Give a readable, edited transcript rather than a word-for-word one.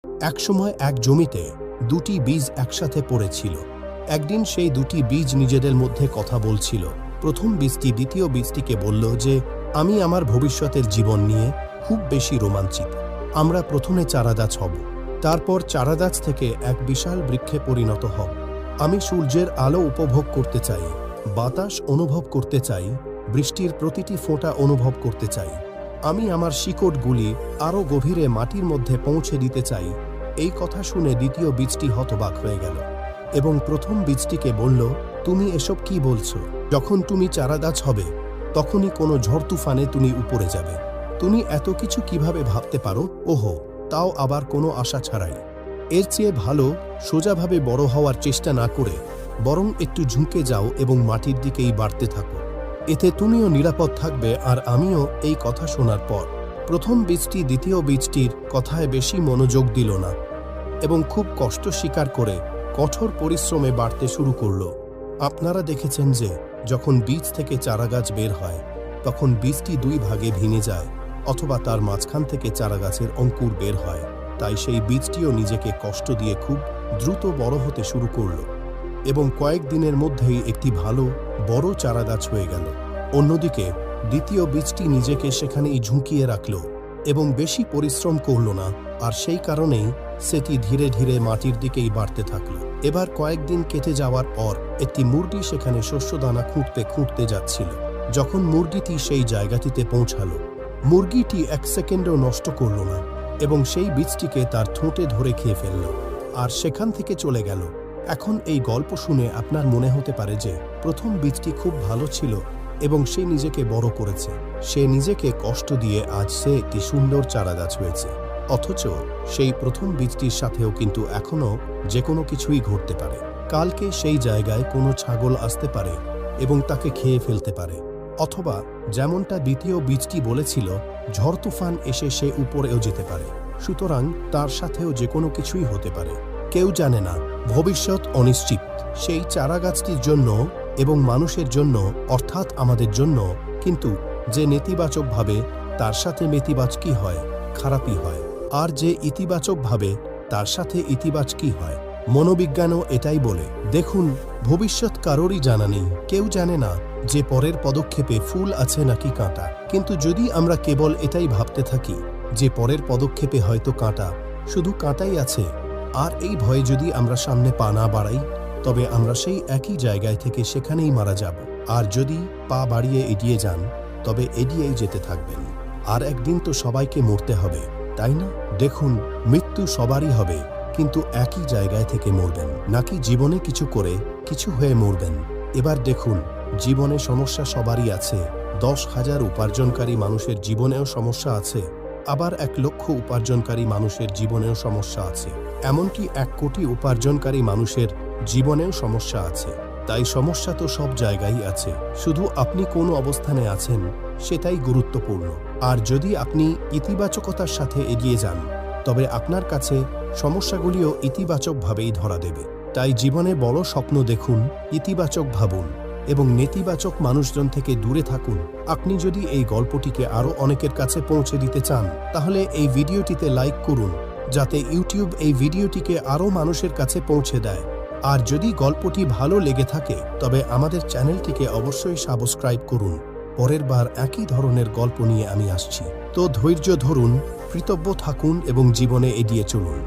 একসময় এক জমিতে দুটি বীজ একসাথে পড়েছিল। একদিন সেই দুটি বীজ নিজেদের মধ্যে কথা বলছিল। প্রথম বীজটি দ্বিতীয় বীজটিকে বলল যে, আমি আমার ভবিষ্যতের জীবন নিয়ে খুব বেশি রোমাঞ্চিত। আমরা প্রথমে চারাগাছ হব, তারপর চারাগাছ থেকে এক বিশাল বৃক্ষে পরিণত হব। আমি সূর্যের আলো উপভোগ করতে চাই, বাতাস অনুভব করতে চাই, বৃষ্টির প্রতিটি ফোঁটা অনুভব করতে চাই। আমি আমার শিকড়গুলি আরও গভীরে মাটির মধ্যে পৌঁছে দিতে চাই। এই কথা শুনে দ্বিতীয় বীজটি হতবাক হয়ে গেল এবং প্রথম বীজটিকে বলল, তুমি এসব কি বলছো? যখন তুমি চারাগাছ হবে তখনই কোনো ঝড় তুফানে তুমি উপরে যাবে। তুমি এত কিছু কিভাবে ভাবতে পারো? ওহো, তাও আবার কোনো আশা ছাড়াই। এর চেয়ে ভালো সোজাভাবে বড় হওয়ার চেষ্টা না করে বরং একটু ঝুঁকে যাও এবং মাটির দিকেই বাড়তে থাকো। এতে তুমিও নিরাপদ থাকবে আর আমিও। এই কথা শোনার পর প্রথম বীজটি দ্বিতীয় বীজটির কথায় বেশি মনোযোগ দিল না এবং খুব কষ্ট স্বীকার করে কঠোর পরিশ্রমে বাড়তে শুরু করল। আপনারা দেখেছেন যে যখন বীজ থেকে চারাগাছ বের হয় তখন বীজটি দুই ভাগে ভেঙে যায়, অথবা তার মাঝখান থেকে চারাগাছের অঙ্কুর বের হয়। তাই সেই বীজটিও নিজেকে কষ্ট দিয়ে খুব দ্রুত বড় হতে শুরু করল এবং কয়েকদিনের মধ্যেই একটি ভালো বড় চারাগাছ হয়ে গেল। অন্যদিকে দ্বিতীয় বীজটি নিজেকে সেখানেই ঝুঁকিয়ে রাখল এবং বেশি পরিশ্রম করল না, আর সেই কারণেই সেটি ধীরে ধীরে মাটির দিকেই বাড়তে থাকল। এবার কয়েকদিন কেটে যাওয়ার পর একটি মুরগি সেখানে শস্যদানা খুঁড়তে খুঁড়তে যাচ্ছিল। যখন মুরগিটি সেই জায়গাটিতে পৌঁছালো, মুরগিটি এক সেকেন্ডও নষ্ট করল না এবং সেই বীজটিকে তার ঠোঁটে ধরে খেয়ে ফেলল আর সেখান থেকে চলে গেল। এখন এই গল্প শুনে আপনার মনে হতে পারে যে প্রথম বীজটি খুব ভালো ছিল এবং সে নিজেকে বড় করেছে। সে নিজেকে কষ্ট দিয়ে আজ সে একটি সুন্দর চারাগাছ হয়েছে। অথচ সেই প্রথম বীজটির সাথেও কিন্তু এখনও যে কোনো কিছুই ঘটতে পারে। কালকে সেই জায়গায় কোনো ছাগল আসতে পারে এবং তাকে খেয়ে ফেলতে পারে, অথবা যেমনটা দ্বিতীয় বীজটি বলেছিল, ঝড় তুফান এসে সে উপরেও যেতে পারে। সুতরাং তার সাথেও যে কোনো কিছুই হতে পারে। কেউ জানে না, ভবিষ্যৎ অনিশ্চিত। সেই চারাগাছটির জন্য এবং মানুষের জন্য, অর্থাৎ আমাদের জন্য। কিন্তু যে নেতিবাচকভাবে, তার সাথে নেতিবাচকই হয়, খারাপই হয়। আর যে ইতিবাচকভাবে, তার সাথে ইতিবাচকই হয়। মনোবিজ্ঞানও এটাই বলে। দেখুন, ভবিষ্যৎ কারোরই জানা নেই। কেউ জানে না যে পরের পদক্ষেপে ফুল আছে নাকি কাঁটা। কিন্তু যদি আমরা কেবল এটাই ভাবতে থাকি যে পরের পদক্ষেপে হয়তো কাঁটা, শুধু কাঁটাই আছে, আর এই ভয়ে যদি আমরা সামনে পা না বাড়াই, তবে আমরা সেই একই জায়গায় থেকে সেখানেই মারা যাব। আর যদি পা বাড়িয়ে এগিয়ে যান, তবে এগিয়েই যেতে থাকবেন। আর একদিন তো সবাইকে মরতে হবে, তাই না? দেখুন, মৃত্যু সবারই হবে, কিন্তু একই জায়গায় থেকে মরবেন নাকি জীবনে কিছু করে কিছু হয়ে মরবেন। এবার দেখুন, জীবনে সমস্যা সবারই আছে। 10,000 উপার্জনকারী মানুষের জীবনেও সমস্যা আছে, আবার 1 লক্ষ উপার্জনকারী মানুষের জীবনেও সমস্যা আছে, এমনকি 1 কোটি উপার্জনকারী মানুষের জীবনেও সমস্যা আছে। তাই সমস্যা তো সব জায়গায় আছে, শুধু আপনি কোন অবস্থানে আছেন সেটাই গুরুত্বপূর্ণ। আর যদি আপনি ইতিবাচকতার সাথে এগিয়ে যান, তবে আপনার কাছে সমস্যাগুলিও ইতিবাচকভাবেই ধরা দেবে। তাই জীবনে বড় স্বপ্ন দেখুন, ইতিবাচক ভাবুন এবং নেতিবাচক মানুষজন থেকে দূরে থাকুন। আপনি যদি এই গল্পটিকে আরও অনেকের কাছে পৌঁছে দিতে চান, তাহলে এই ভিডিওটিতে লাইক করুন, যাতে ইউটিউব এই ভিডিওটিকে আরও মানুষের কাছে পৌঁছে দেয়। আর যদি গল্পটি ভালো লেগে থাকে, তবে আমাদের চ্যানেলটিকে অবশ্যই সাবস্ক্রাইব করুন। পরের বার একই ধরনের গল্প নিয়ে আমি আসছি। তো ধৈর্য ধরুন, কৃতজ্ঞ থাকুন এবং জীবনে এগিয়ে চলুন।